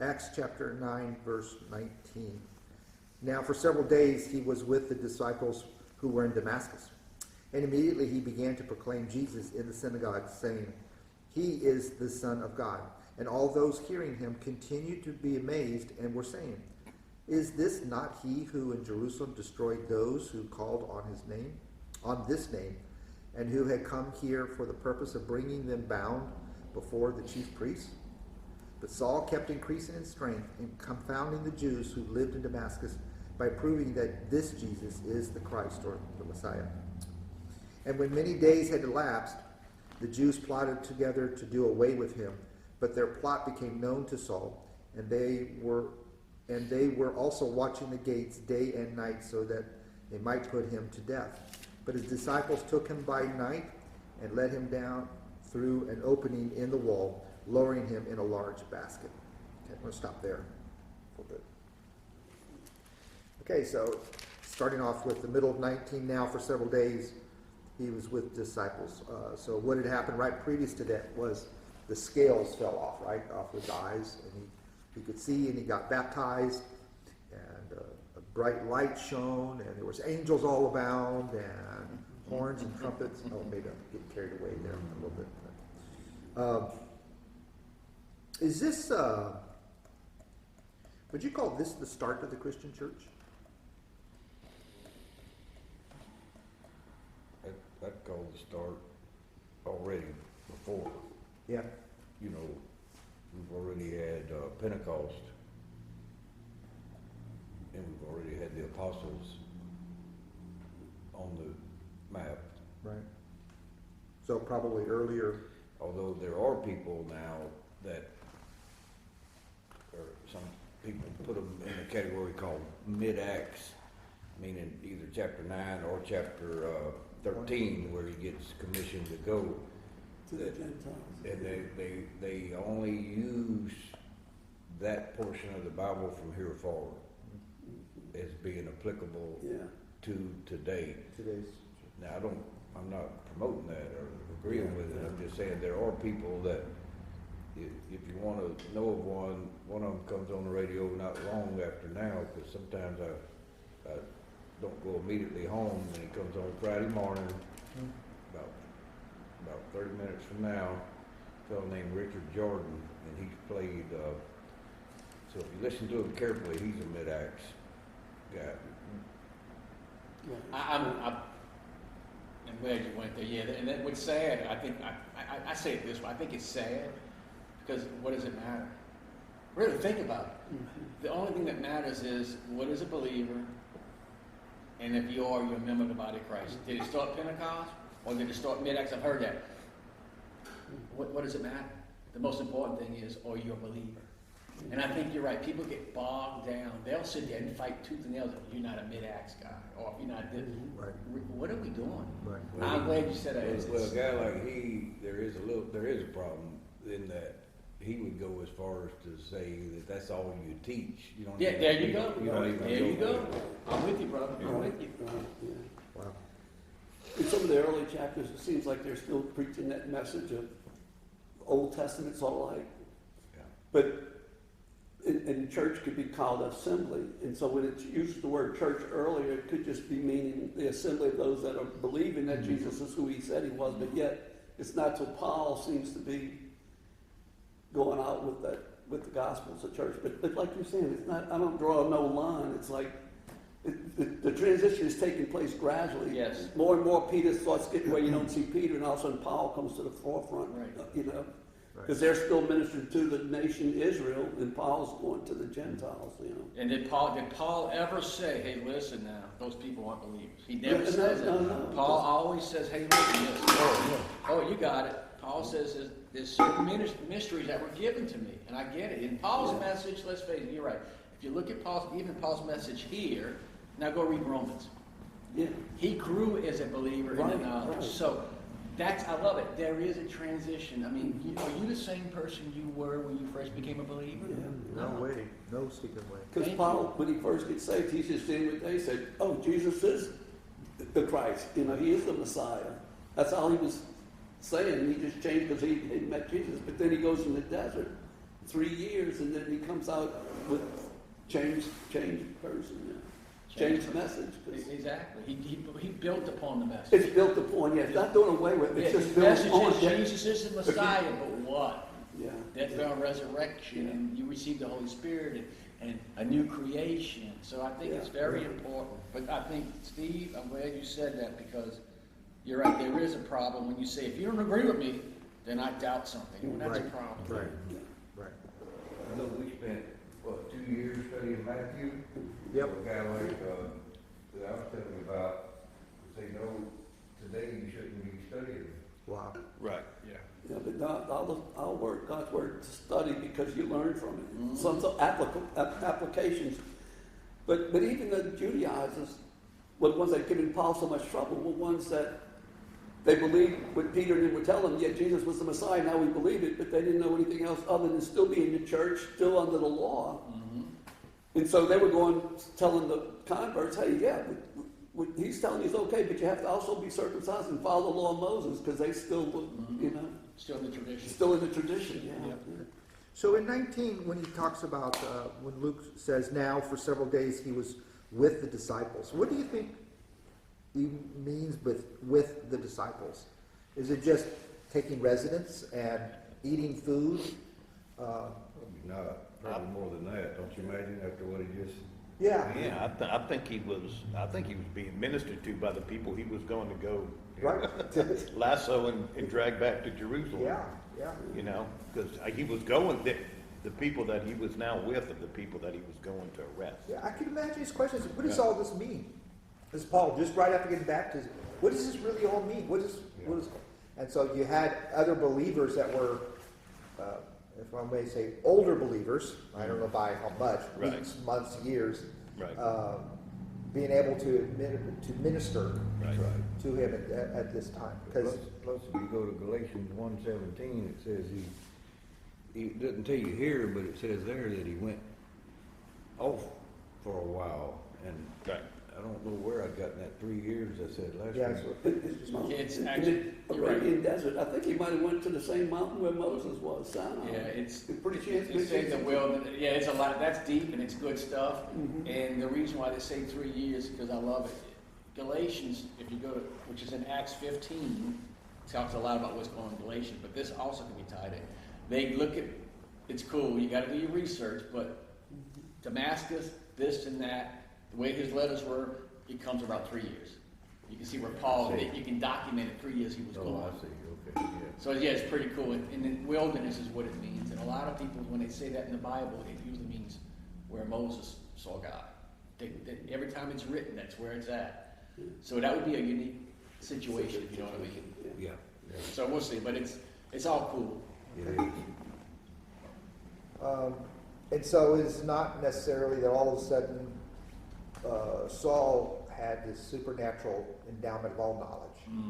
Acts chapter 9, verse 19. Now for several days he was with the disciples who were in Damascus. And immediately he began to proclaim Jesus in the synagogue, saying, "He is the Son of God." And all those hearing him continued to be amazed and were saying, "Is this not he who in Jerusalem destroyed those who called on this name, and who had come here for the purpose of bringing them bound before the chief priests?" But Saul kept increasing in strength and confounding the Jews who lived in Damascus by proving that this Jesus is the Christ, or the Messiah. And when many days had elapsed, the Jews plotted together to do away with him, but their plot became known to Saul, and they were also watching the gates day and night so that they might put him to death. But his disciples took him by night and led him down through an opening in the wall, lowering him in a large basket. Okay, I'm going to stop there for a bit. Okay, so starting off with the middle of 19, now for several days he was with disciples. So what had happened right previous to that was the scales fell off, right, off his eyes, and he could see, and he got baptized, and a bright light shone, and there was angels all around, and horns and trumpets. Oh, maybe I'm getting carried away there a little bit. Is this, would you call this the start of the Christian church? I'd call the start already before. Yeah. You know, we've already had Pentecost, and we've already had the apostles on the map. Right. So probably earlier. Although there are people now that, or some people put them in a category called mid-acts, meaning either chapter 9 or chapter 13, where he gets commissioned to go to the Gentiles. And they only use that portion of the Bible from here forward as being applicable to today. Today's. Now I'm not promoting that or agreeing with it. I'm just saying there are people that if you want to know of one of them comes on the radio not long after now, because sometimes I don't go immediately home, and he comes on Friday morning, about 30 minutes from now, a fellow named Richard Jordan, and he's played, so if you listen to him carefully, he's a mid-acts guy. I'm glad you went there. Yeah, and that, what's sad, I think, I say it this way, I think it's sad, because what does it matter? Really think about it. The only thing that matters is, what is a believer, and if you are, you're a member of the body of Christ. Did it start Pentecost, or did it start mid-acts? I've heard that. What does it matter? The most important thing is, are you a believer? And I think you're right. People get bogged down. They'll sit there and fight tooth and nail. You're not a mid-acts guy, or if you're not this. Right. What are we doing? Right. I'm glad you said that. Well, a guy like there is a problem in that he would go as far as to say that that's all you teach. You don't. Yeah, there you go. There you go. I'm with you, brother. I'm with you. Wow. In some of the early chapters, it seems like they're still preaching that message of Old Testament's all right. Yeah. But and church could be called assembly. And so when it uses the word church earlier, it could just be meaning the assembly of those that are believing that Jesus is who he said he was, but yet it's not till Paul seems to be going out with the gospels of church. But like you're saying, it's not, I don't draw no line. It's like the transition is taking place gradually. Yes. More and more Peter starts getting where you don't see Peter, and all of a sudden Paul comes to the forefront. Right. You know, Right. because they're still ministering to the nation Israel, and Paul's going to the Gentiles. You know. And did Paul ever say, "Hey, listen now, those people aren't believers"? He never No, says that. no. Paul always says, "Hey, listen, this." Oh, you got it. Paul says there's certain mysteries that were given to me, and I get it. In Paul's message, let's face it, you're right. If you look at Paul's message here, now go read Romans. Yeah. He grew as a believer in the knowledge. Right. So I love it. There is a transition. I mean, are you the same person you were when you first became a believer? Yeah. No way. No secret way. Because Paul, when he first gets saved, he's just saying what they said. Oh, Jesus is the Christ. You know, he is the Messiah. That's all he was saying. He just changed because he met Jesus. But then he goes in the desert, 3 years, and then he comes out with changed person, changed message. 'Cause Exactly. He built upon the message. it's built upon, yeah, it's not doing away with it, it's just His built message on. is Yeah. Jesus is the Messiah, but what? Yeah. Death, burial, and resurrection, and you receive the Holy Spirit and a new creation. So I think it's very important. But I think, Steve, I'm glad you said that, because you're right, there is a problem when you say, if you don't agree with me, then I doubt something. And that's a Right. problem. Right. Right. I know we spent, 2 years studying Matthew? Yep. A guy like, that I was telling you about, say, no, today you shouldn't be studying. Wow. Right. Yeah. Yeah, but I'll work God's word to study because you learn from it. Mhm. Some applications. But even the Judaizers, were the ones that given Paul so much trouble, were ones that they believed what Peter and them were telling them, yet Jesus was the Messiah, now we believe it, but they didn't know anything else other than still be in the church, still under the law. Mhm. And so they were going, telling the converts, hey, yeah, he's telling you it's okay, but you have to also be circumcised and follow the law of Moses, because they still, you know, Still in the tradition. still in the tradition, yeah. Yep. So in 19, when he talks about, when Luke says, now for several days he was with the disciples, what do you think he means with the disciples? Is it just taking residence and eating food? Probably not, probably more than that, don't you imagine, after what he just... Yeah. Yeah, I think he was being ministered to by the people he was going to go Right. lasso and drag back to Jerusalem. Yeah. Yeah. You know, because he was going, the people that he was now with are the people that he was going to arrest. Yeah. I can imagine his questions. What does all this mean? This is Paul just right after getting baptized. What does this really all mean? What is? And so you had other believers that were, if I may say, older believers. I don't know by how much, Right. weeks, months, years. Right. Being able to minister Right. to him at this time. Because Plus, if you go to Galatians 1:17, it says he doesn't tell you here, but it says there that he went off for a while, and Right. I don't know where I got that 3 years I said last yeah, week. It's In actually, the you're right. Arabian desert, I think he might have went to the same mountain where Moses was, Sinai. Yeah, it's pretty chance. They say the wilderness. Yeah, it's a lot. That's deep and it's good stuff. Mhm. And the reason why they say 3 years because I love it. Galatians, if you go to, which is in Acts 15, talks a lot about what's going on in Galatians, but this also can be tied in. They look at, it's cool. You got to do your research, but Damascus, this and that, the way his letters were, it comes about 3 years. You can see where Paul, you can document it 3 years he was Oh, gone. I see, okay, yeah. So yeah, it's pretty cool. And then wilderness is what it means. And a lot of people, when they say that in the Bible, it usually means where Moses saw God. Every time it's written, that's where it's at. So that would be a unique situation, if you know what I mean. Yeah, yeah, So we'll see, but it's all cool. it is. and so it's not necessarily that all of a sudden Saul had this supernatural endowment of all knowledge,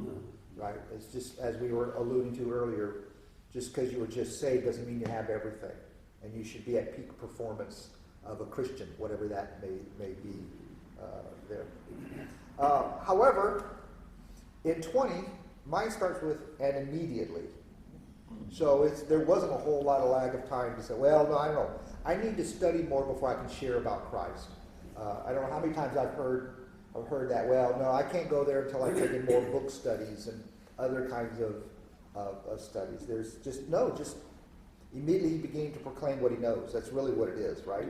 right? It's just, as we were alluding to earlier, just because you were just saved doesn't mean you have everything. And you should be at peak performance of a Christian, whatever that may be there. However, in 20, mine starts with "and immediately." So there wasn't a whole lot of lag of time to say, well, no, I don't know. I need to study more before I can share about Christ. I don't know how many times I've heard that, well, no, I can't go there until I've taken more book studies and other kinds of studies. There's just immediately he began to proclaim what he knows. That's really what it is, right?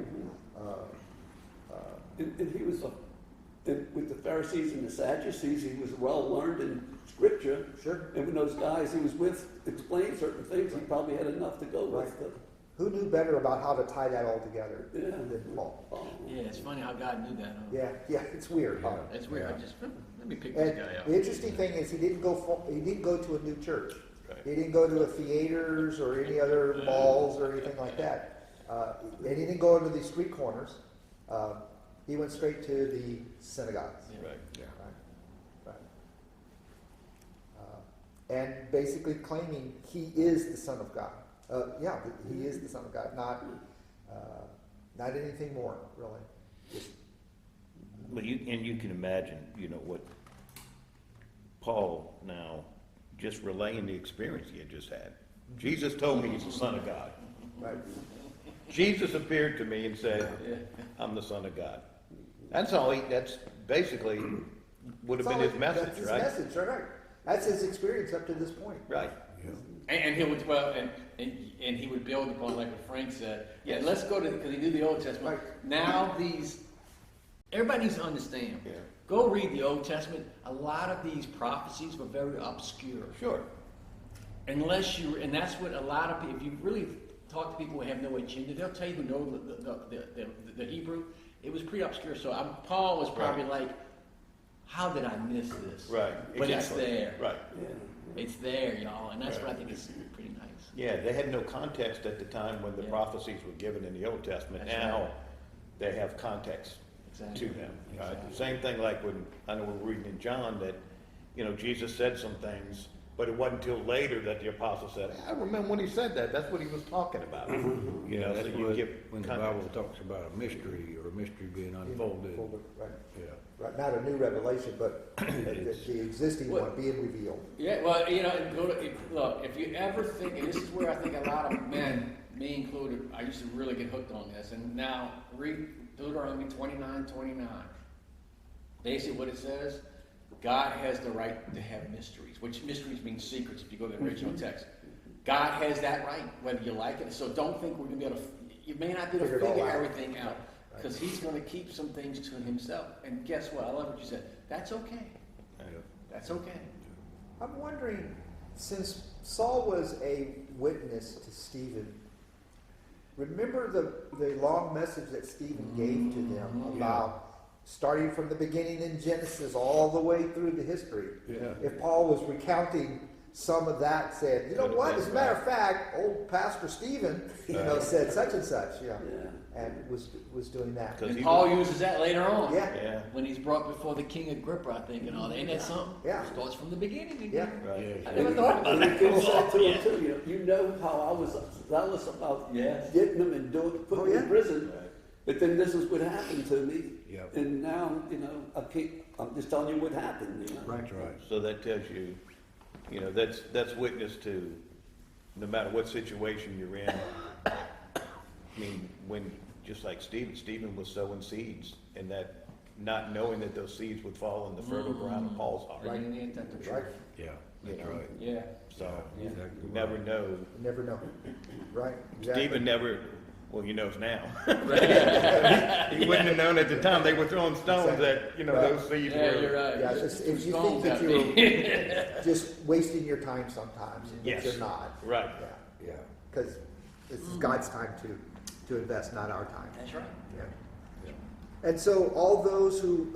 And he was, with the Pharisees and the Sadducees, he was well learned in Scripture. Sure. And when those guys he was with explained certain things, he probably had enough to go with. Right. Who knew better about how to tie that all together than Paul? Yeah, it's funny how God knew that. Huh? Yeah, it's weird, huh? It's weird. Yeah. Let me pick And this guy out. the interesting thing is he didn't go to a new church. Right. He didn't go to a theaters or any other malls or anything like that. And he didn't go into these street corners. He went straight to the synagogues. Yeah. Right. Yeah. Right. And basically claiming he is the Son of God. He is the Son of God, not anything more, really. Just, But you can imagine, what Paul now just relaying the experience he had just had. Jesus told me he's the Son of God. right. Jesus appeared to me and said, Yeah. I'm the Son of God. That's all that's basically would have been his message, That's his right? message, right? That's his experience up to this point. Right. And he would, well, and he would build upon, like what Frank said. Yes. And let's go to, because he knew the Old Testament. Right. Now everybody needs to understand. Yeah. Go read the Old Testament. A lot of these prophecies were very obscure. Sure. And that's what a lot of people, if you really talk to people who have no agenda, they'll tell you who know the Hebrew. It was pretty obscure. So Paul was probably like, how did I miss this? Right. But Exactly. it's there. Right. It's there, y'all. And that's Right. what I think is pretty nice. Yeah, they had no context at the time when the Yeah. prophecies were given in the Old Testament. That's Now right. they have context Exactly. to them. Right? Exactly. Same thing like when I know we're reading in John that, Jesus said some things, but it wasn't until later that the apostle said, I remember when he said that. That's what he was talking about. Yeah, so that's you what, give when the context. Bible talks about a mystery or a mystery being unfolded. Right. Yeah. Right. Not a new revelation, but the existing What- one being revealed. Yeah, well, look, if you ever think, and this is where I think a lot of men, me included, I used to really get hooked on this, and now read Deuteronomy 29:29. Basically what it says, God has the right to have mysteries, which mysteries mean secrets if you go to the original text. God has that right, whether you like it. So don't think we're going to be able to, you may not be able to Figure it all figure out. everything out, because he's going to keep some things to himself. And guess what? I love what you said. That's okay. Yeah. That's okay. I'm wondering, since Saul was a witness to Stephen, remember the long message that Stephen gave to them about starting from the beginning in Genesis all the way through the history. Yeah. If Paul was recounting some of that, said, you know what, as a matter of fact, old Pastor Stephen, said such and such, and was doing that. Because And he Paul uses that later on. Yeah. Yeah. When he's brought before the king Agrippa, I think, and all that. Ain't that something? Yeah. It starts from the beginning again. Yeah. Right. I never thought about And that he gives before. that to him too. You know how I was zealous about Yes. getting them and putting them in prison. Right. But then this is what happened to me. Yep. And now, I'm just telling you what happened. That's right. So that tells you, that's witness to no matter what situation you're in. I mean, just like Stephen was sowing seeds, and that not knowing that those seeds would fall in the fertile ground of Paul's heart. Right in the intent of Right. truth. Yeah, that's You know. right. Yeah. So Yeah. Exactly you right. never know. You never know. Right. Exactly. Stephen never. Well, he knows now. He wouldn't have known at the time. They were throwing stones Exactly. at Right. those seeds. Yeah, were, you're right. Yeah, Just if you stones think that at me. you're just wasting your time sometimes, but Yes. you're not. Right. Yeah. Yeah. Because this is God's time to invest, not our time. That's right. Yeah. Yeah. And so all those who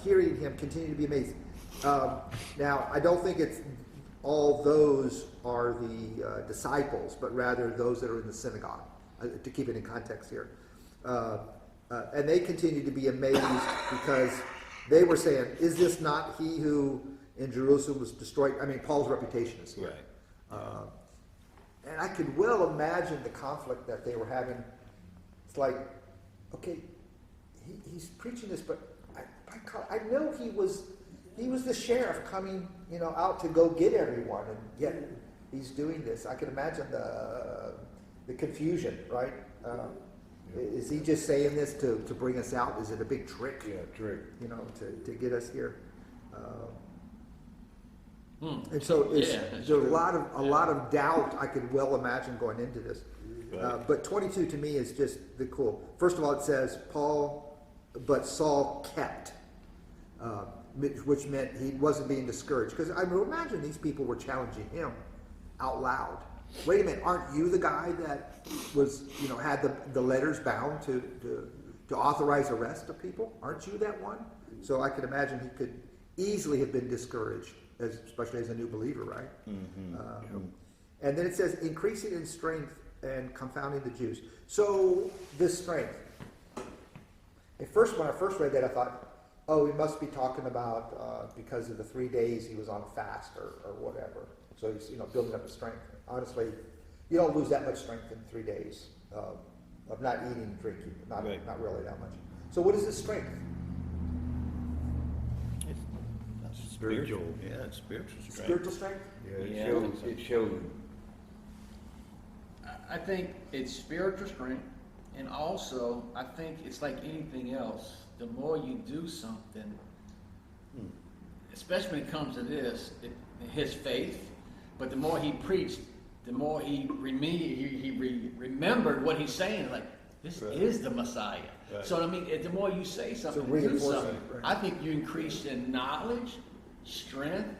hearing him continue to be amazed. Now, I don't think it's all those are the disciples, but rather those that are in the synagogue, to keep it in context here. And they continue to be amazed because they were saying, is this not he who in Jerusalem was destroyed? I mean, Paul's reputation is here. Right. And I could well imagine the conflict that they were having. It's like, okay, he's preaching this, but I know he was the sheriff coming, out to go get everyone, and yet he's doing this. I can imagine the confusion, right? Is he just saying this to bring us out? Is it a big trick? Yeah, trick. To get us here. And so there's a lot of doubt I could well imagine going into this. Right. But 22 to me is just the cool. First of all, it says but Saul kept, which meant he wasn't being discouraged. Because I would imagine these people were challenging him out loud. Wait a minute, aren't you the guy that was, had the letters bound to authorize arrest of people? Aren't you that one? So I could imagine he could easily have been discouraged, especially as a new believer, right? Mm-hmm. And then it says, increasing in strength and confounding the Jews. So this strength. When I first read that, I thought, oh, he must be talking about because of the 3 days he was on a fast or whatever. So he's building up his strength. Honestly, you don't lose that much strength in 3 days of not eating and drinking. Not really that much. So what is this strength? It's Spiritual. Yeah, it's spiritual strength. Spiritual strength? Yeah, Yeah. it shows. I think it's spiritual strength. And also, I think it's like anything else. The more you do something, especially when it comes to this, his faith, but the more he preached, the more he remembered what he's saying. Like, this is the Messiah. Right. So, I mean, the more you say something, do reinforcement, something, right. I think you increase in knowledge, strength,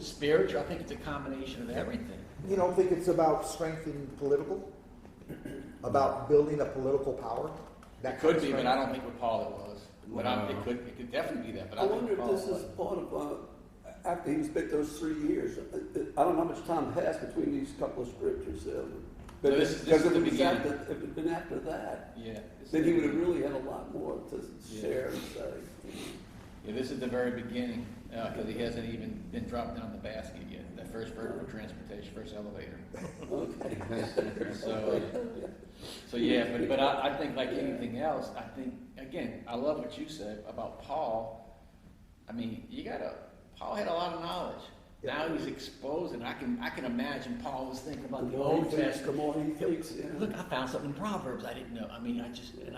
spiritual. I think it's a combination of everything. You don't think it's about strengthening political? About building a political power? It could be, but I don't think with Paul it was. But it could definitely be that. But I I think wonder with if Paul this it is wasn't. part of, after he spent those 3 years, I don't know how much time passed between these couple of scriptures. But So this is because the if it was beginning. after, if it had been after that, Yeah. then he would have really had a lot more to share and say. Yeah, this is the very beginning, because he hasn't even been dropped down the basket yet. That first vertical transportation, first elevator. Okay. So yeah, but I think like anything else, I think, again, I love what you said about Paul. I mean, Paul had a lot of knowledge. Now he's exposing. I can imagine Paul was thinking about the Old Testament. The more he thinks, yeah. Look, I found something in Proverbs I didn't know. I mean, I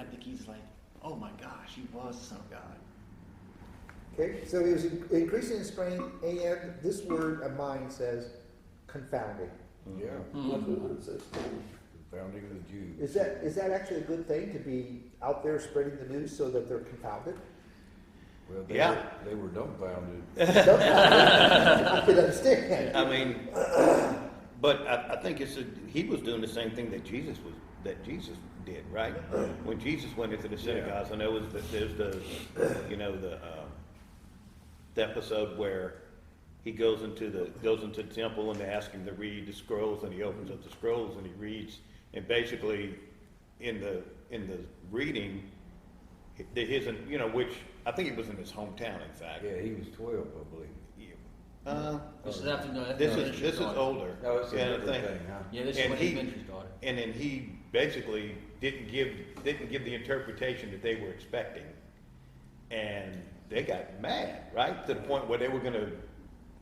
think he's like, oh my gosh, he was the Son of God. Okay, so he was increasing in strength, and this word of mine says confounding. Yeah, That's what it says. confounding the Jews. Is that actually a good thing to be out there spreading the news so that they're confounded? Well, Yeah. they were dumbfounded. I can understand. I mean, but I think he was doing the same thing that Jesus did, right? When Jesus went into the synagogues, and there's the episode where he goes into the temple and they ask him to read the scrolls, and he opens up the scrolls and he reads, and basically in the reading, which I think it was in his hometown, in fact. Yeah, he was 12, I believe. This is after This is older. No, it's a Yeah, I different think- thing, huh? Yeah, this is And when he- he mentioned his daughter. And then he basically didn't give the interpretation that they were expecting, and they got mad, right, to the point where they were going to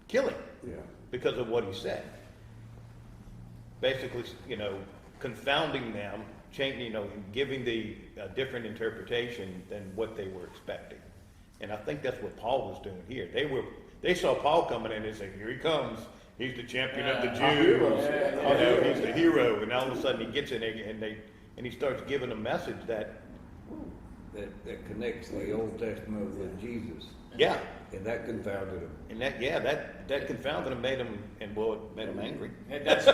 kill him Yeah. because of what he said. Basically, confounding them, changing, giving the different interpretation than what they were expecting. And I think that's what Paul was doing here. They saw Paul coming in and said, "Here he comes. He's the champion of the Jews. He's the hero." And all of a sudden, he gets in there and he starts giving a message that, That connects the Old Testament with Jesus. yeah, And that confounded them. and that confounded him, made him angry. That's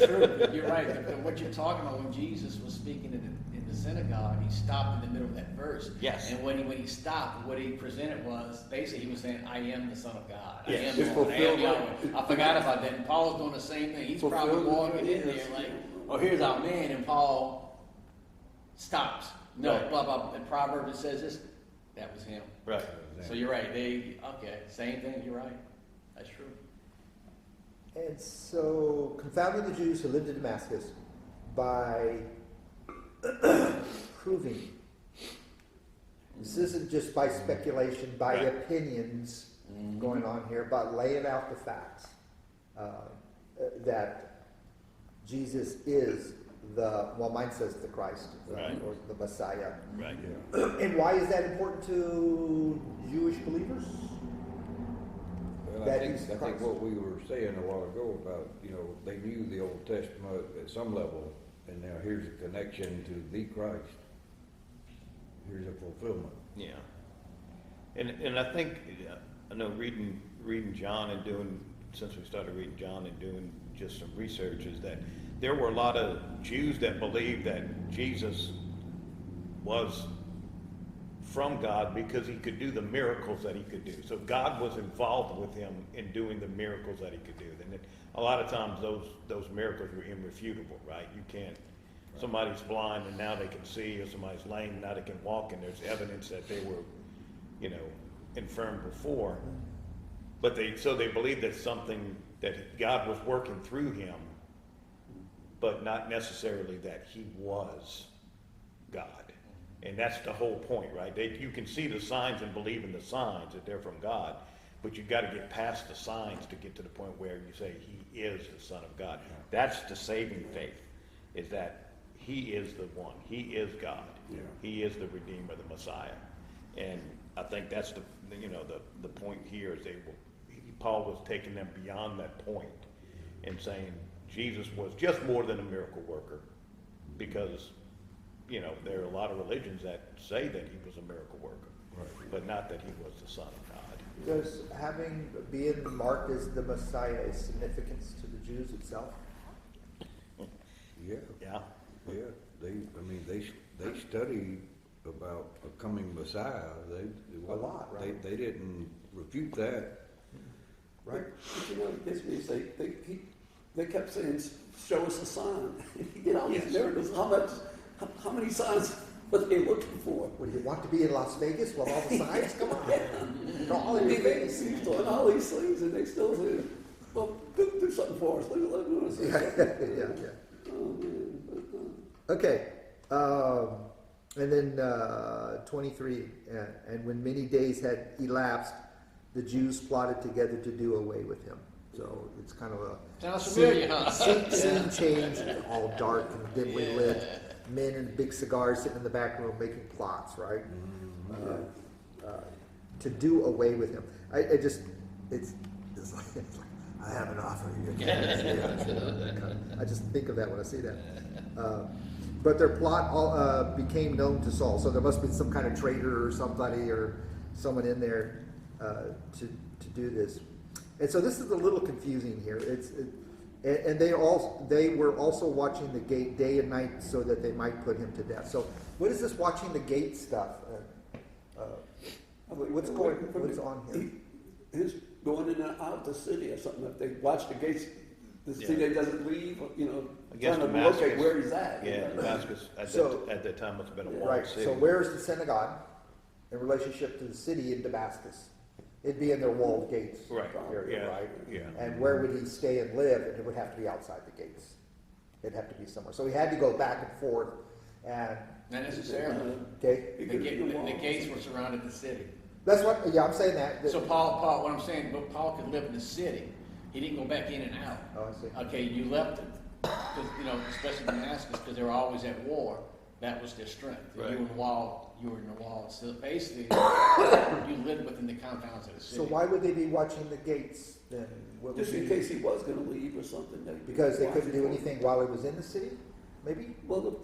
true. You're right. What you're talking about, when Jesus was speaking in the synagogue, he stopped in the middle of that verse. Yes. And when he stopped, what he presented was basically he was saying, "I am the Son of God. Yes. I It's am Lord. I am fulfillment. Yahweh." I forgot about that. And Paul's doing the same thing. He's probably Fulfillment, walking in yes. there like, "Oh, here's our man," and Paul stops. No, Right. blah blah. In Proverbs it says this. That was him. Right. So you're right. Same thing. You're right. That's true. And so, confounding the Jews who lived in Damascus by proving. This isn't just by speculation, by Right. opinions going on here, but laying out the facts that Jesus is mine says the Christ, Right. or the Messiah. Right. And why is that important to Jewish believers? Well, I That think is Christ. what we were saying a while ago about, they knew the Old Testament at some level, and now here's a connection to the Christ. Here's a fulfillment. Yeah. And I think, I know reading John and since we started reading John and doing just some research, is that there were a lot of Jews that believed that Jesus was from God because he could do the miracles that he could do. So God was involved with him in doing the miracles that he could do. And a lot of times those miracles were irrefutable, right? You can't, somebody's blind and now they can see, or somebody's lame and now they can walk, and there's evidence that they were, infirm before. But they believed that something, that God was working through him, but not necessarily that he was God. And that's the whole point, right? You can see the signs and believe in the signs that they're from God, but you've got to get past the signs to get to the point where you say he is the Son of God. That's the saving faith, is that he is the one. He is God. Yeah. He is the Redeemer, the Messiah. And I think that's the point here is Paul was taking them beyond that point and saying Jesus was just more than a miracle worker, because there are a lot of religions that say that he was a miracle worker, Right. but not that he was the Son of God. Does being marked as the Messiah a significance to the Jews itself? Yeah. Yeah. Yeah, they study about a coming Messiah. A lot, right? They didn't refute that. Right. But it gets me, they kept saying, show us a sign. You get all these Yes. miracles. How many signs were they looking for? Would you want to be in Las Vegas with all the signs? Come on. They're all I in mean, your they face. he's doing all these things, and they still say, well, do something for us. Let us see something. Yeah. Oh, man. Okay. And then 23. And when many days had elapsed, the Jews plotted together to do away with him. So it's kind of a Sounds familiar, huh? scene change, all dark and dimly lit. Men in big cigars sitting in the back room making plots, right? To do away with him. It's like I have an offer. I just think of that when I see that. But their plot became known to Saul, so there must be some kind of traitor or somebody or someone in there to do this. And so this is a little confusing here. And they were also watching the gate day and night so that they might put him to death. So what is this watching the gate stuff? What's on here? He's going in and out the city or something. If they watch the gates, the Yeah. city doesn't leave, I guess trying to Damascus, locate where he's at. Yeah, Damascus at that time must have been a walled Right. city. So where's the synagogue in relationship to the city in Damascus? It'd be in their walled gates Right. area, Yeah. right? Yeah. And where would he stay and live? And it would have to be outside the gates. It'd have to be somewhere. So he had to go back and forth. And Not necessarily. okay, The gates were surrounded the city. that's what. Yeah, I'm saying that. So Paul, what I'm saying, but Paul could live in the city. He didn't go back in and out. Oh, I see. Okay, you left it, because, especially Damascus, because they were always at war. That was their strength. Right. You were in the wall. So basically, you lived within the confines of the city. So why would they be watching the gates then? What would Just in be- case he was going to leave or something. Because they couldn't do anything while he was in the city, maybe. Well,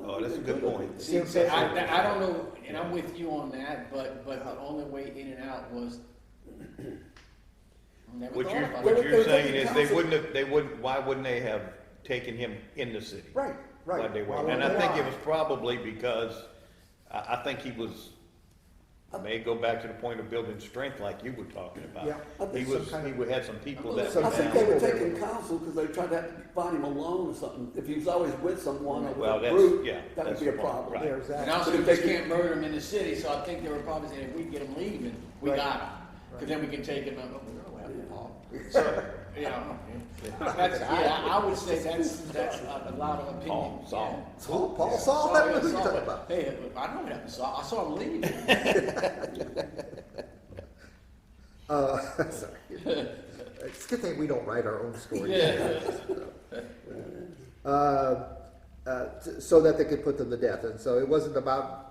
Oh, that's a good point. See, I don't know, and I'm with you on that, but the only way in and out was. Never What thought about you're it. saying is why wouldn't they have taken him in the city? Right. Why'd they wait? Why And would I they think it not? was probably because, I think he was, may go back to the point of building strength like you were talking about. Yeah. I think He had some people that. Some I were think down. they were taking counsel because they tried to find him alone or something. If he was always with someone or with Well, a that's- group, yeah, that would that's be a the point, problem. right. There's that. And also, But we if they just could- can't murder him in the city, so I think they were probably saying, if we get him leaving, we Right. got him. Because then we can take him, Paul. So, I would say that's a lot of opinion. Saul. Paul Saul, that was who you're talking about. Hey, I know what happened to Saul. I saw him leaving. Sorry. It's a good thing we don't write our own stories. Yeah. So that they could put them to death. And so it wasn't about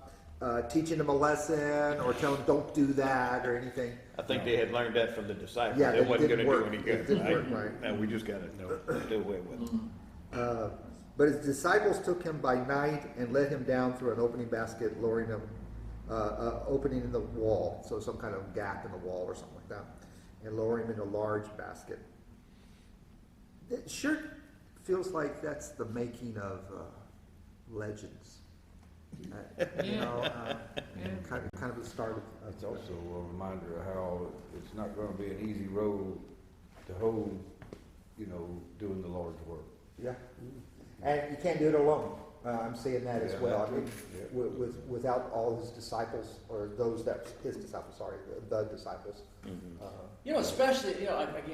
teaching them a lesson or telling them don't do that or anything. I think they had learned that from the disciples. Yeah, It it wasn't didn't gonna do work. any It good, didn't right? work, right. No, we just gotta do away with it. But his disciples took him by night and let him down through an opening basket, lowering him, opening in the wall, so some kind of gap in the wall or something like that, and lowering him in a large basket. It sure feels like that's the making of legends. Kind of the start of. It's also a reminder of how it's not going to be an easy road to hoe, doing the Lord's work. Yeah, and you can't do it alone. I'm saying that as Yeah, well. that I mean, too. without all his disciples, or those that his disciples, sorry, the disciples. Especially,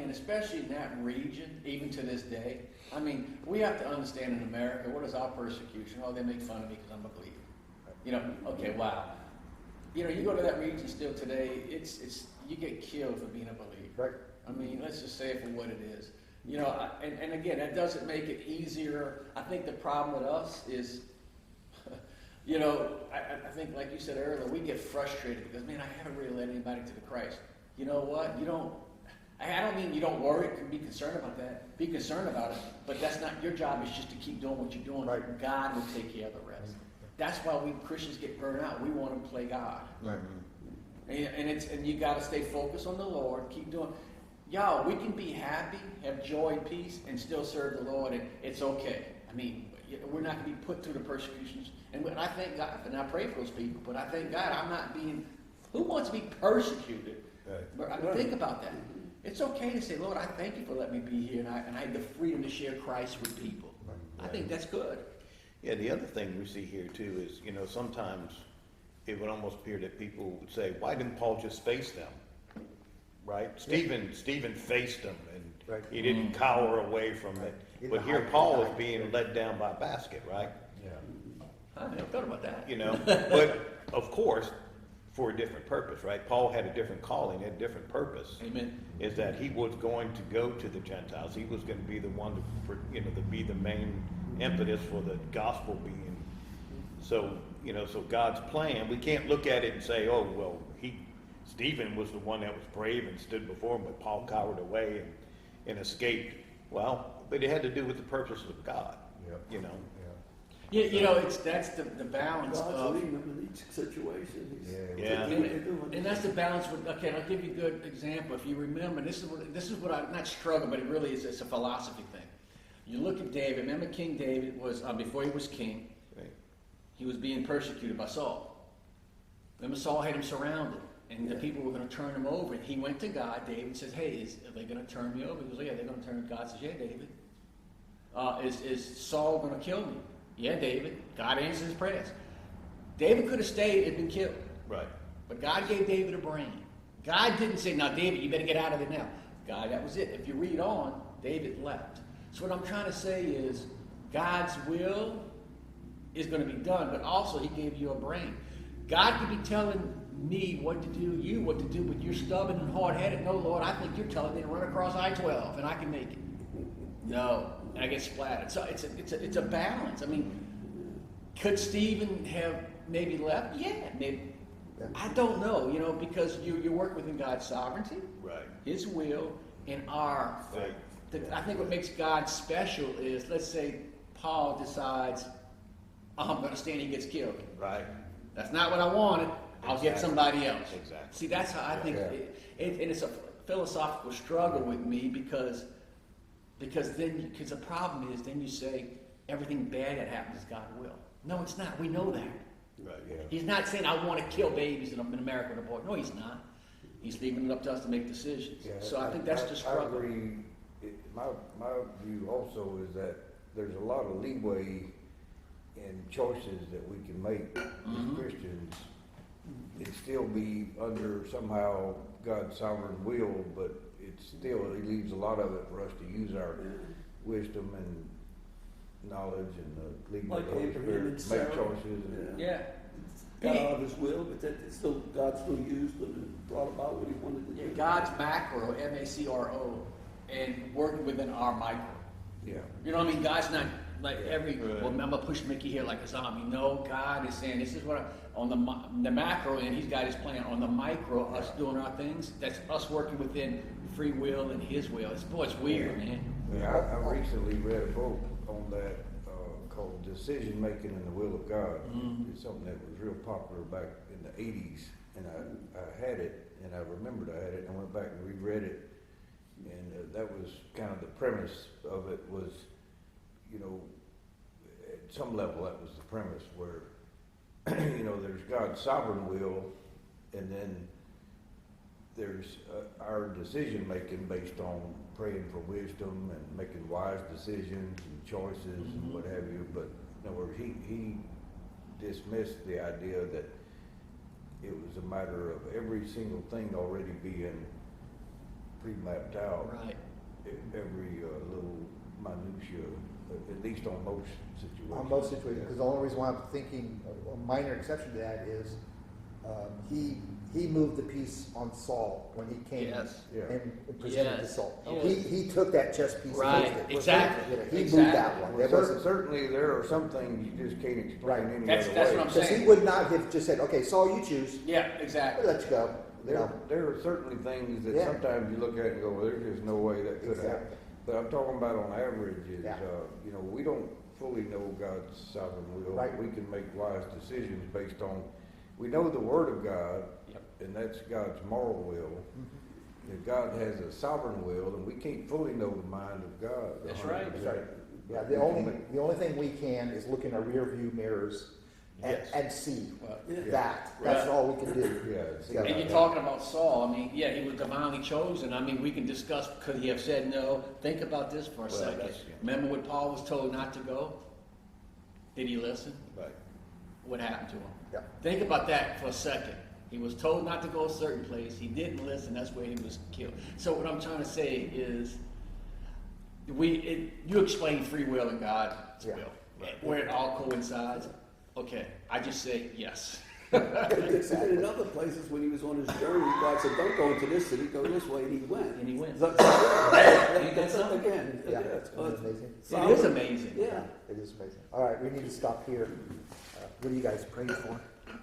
especially in that region, even to this day. I mean, we have to understand in America, what is our persecution? Oh, they make fun of me because I'm a believer. Okay, wow. You go to that region still today, it's you get killed for being a believer. Right. I mean, let's just say it for what it is. You know, and again, that doesn't make it easier. I think the problem with us is, you know, I think like you said earlier, we get frustrated because, man, I haven't really led anybody to the Christ. You know what? You don't. I don't mean you don't worry. Be concerned about that. Be concerned about it. But that's not your job. Is just to keep doing what you're doing. Right. God will take care of the rest. That's why we Christians get burned out. We want to play God. Right. And you got to stay focused on the Lord. Keep doing. Y'all, we can be happy, have joy and peace, and still serve the Lord, and it's okay. I mean, we're not going to be put through the persecutions. And I thank God, and I pray for those people, but I thank God I'm not being. Who wants to be persecuted? Right. But I mean, think about that. It's okay to say, Lord, I thank you for letting me be here, and I had the freedom to share Christ with people. I think that's good. Yeah, the other thing we see here too is, you know, sometimes it would almost appear that people would say, why didn't Paul just face them? Right? Stephen faced them, and Right. he didn't cower away from it. He But didn't here hide Paul is behind being it. let down by a basket, right? Yeah. I never thought about that. You know, but of course, for a different purpose, right? Paul had a different calling, had a different purpose. Amen. Is that he was going to go to the Gentiles. He was going to be the one to be the main impetus for the gospel being. So, you know, so God's plan, we can't look at it and say, oh, well, Stephen was the one that was brave and stood before him, but Paul cowered away and escaped. Well, but it had to do with the purposes of God, Yep. you know. Yeah, you know, that's the balance God's of. leading them in each situation. He's Yeah. taking what they're doing. And that's the balance with. Okay, I'll give you a good example. If you remember, this is what I not struggle, but it really is. It's a philosophy thing. You look at David. Remember, King David was before he was king. Right. He was being persecuted by Saul. Remember, Saul had him surrounded, and the people were going to turn him over. And he went to God. David says, "Hey, are they going to turn me over?" He goes, "Yeah, they're going to turn." God says, "Yeah, David. Is Saul going to kill me?" "Yeah, David." God answers his prayers. David could have stayed and been killed. Right. But God gave David a brain. God didn't say, "Now, David, you better get out of it now." God, that was it. If you read on, David left. So what I'm trying to say is, God's will is going to be done, but also He gave you a brain. God could be telling me what to do, you what to do, but you're stubborn and hard-headed. "No, Lord, I think you're telling me to run across I-12, and I can make it." No, and I get splattered. So it's a balance. I mean, could Stephen have maybe left? Yeah, maybe. I don't know, you know, because you work within God's sovereignty, Right. His will, and our faith. I think what makes God special is, let's say Paul decides, "I'm going to stand," he gets killed. Right. That's not what I wanted. I'll get Exactly. somebody else. Exactly. See, that's how I think, Yeah. and it's a philosophical struggle with me because the problem is then you say everything bad that happens is God's will. No, it's not. We know that. Right. Yeah. He's not saying I want to kill babies in America with a boy. No, He's not. He's leaving it up to us to make decisions. Yeah, So I think that's the I struggle. agree. My view also is that there's a lot of leeway in choices that we can make Mhm. as Christians and still be under somehow God's sovereign will, but it's still, He leaves a lot of it for us to use our wisdom and knowledge and the leading Like of the Holy Abraham Spirit and to make Sarah. choices. And, Yeah. Got out of His will, but that it's still God still used them and brought about what He wanted to Yeah, do. God's macro, macro, and working within our micro. yeah. You know what I mean? God's not like every, Right. well, I'm going to push Mickey here like a zombie. No, God is saying, this is what on the macro, and He's got His plan. On the micro, us doing our things, that's us working within free will and His will. It's weird, man. Yeah, I recently read a book on that called Decision Making in the Will of God. Mhm. It's something that was real popular back in the 80s, and I had it, and I remembered I had it, and I went back and reread it, and that was kind of the premise of it was, you know, at some level that was the premise where, you know, there's God's sovereign will, and then there's our decision making based on praying for wisdom and making wise decisions and choices and what have you. But in other words, he dismissed the idea that it was a matter of every single thing already being pre-mapped out. Right. Every little minutia, at least on most situations. On most situations, because the only reason why I'm thinking a minor exception to that is he he moved the piece on Saul when he came Yes. Yeah. and presented to Yes. Saul. Oh, He took that chess piece Right, and moved it. exactly, He moved exactly. that one. Well, That wasn't, certainly there are some things you just can't explain Right. any That's- other that's way. what I'm because he saying. would not have just said, okay, Saul, you choose. Yeah, I'll exactly. let you go. You know? There are certainly things that Yeah. sometimes you look at and go, well, there's just no way that could happen. Exactly. But I'm talking about on average is, Yeah. you know, we don't fully know God's sovereign will. Right. We can make wise decisions based on, we know the Word of God, Yep. and that's God's moral will. If God has a sovereign will, then we can't fully know the mind of God. That's right. 100%. That's right. Yeah, We the can only, make- the only thing we can is look in our rear view mirrors and, Yes. and see Well, Yeah. that. That's Right. all we can do. Yeah, see Yeah. And you're talking about Saul, I mean, yeah, he was divinely chosen. I mean, we can discuss, could he have said no? Think about this for a second. that's- yeah. Remember when Paul was told not to go? Did he listen? Right. What happened to him? Yeah. Think about that for a second. He was told not to go a certain place. He didn't listen. That's where he was killed. So what I'm trying to say is, you explain free will and God's Yeah. will, where it all coincides. Okay, I just say yes. And in other places, when he was on his journey, God said, don't go into this city, go this way, and he went. And he went. So, Ain't that that's something? again. Yeah. it's Isn't it amazing? It is amazing. Yeah. It is amazing. All right, we need to stop here. What are you guys praying for?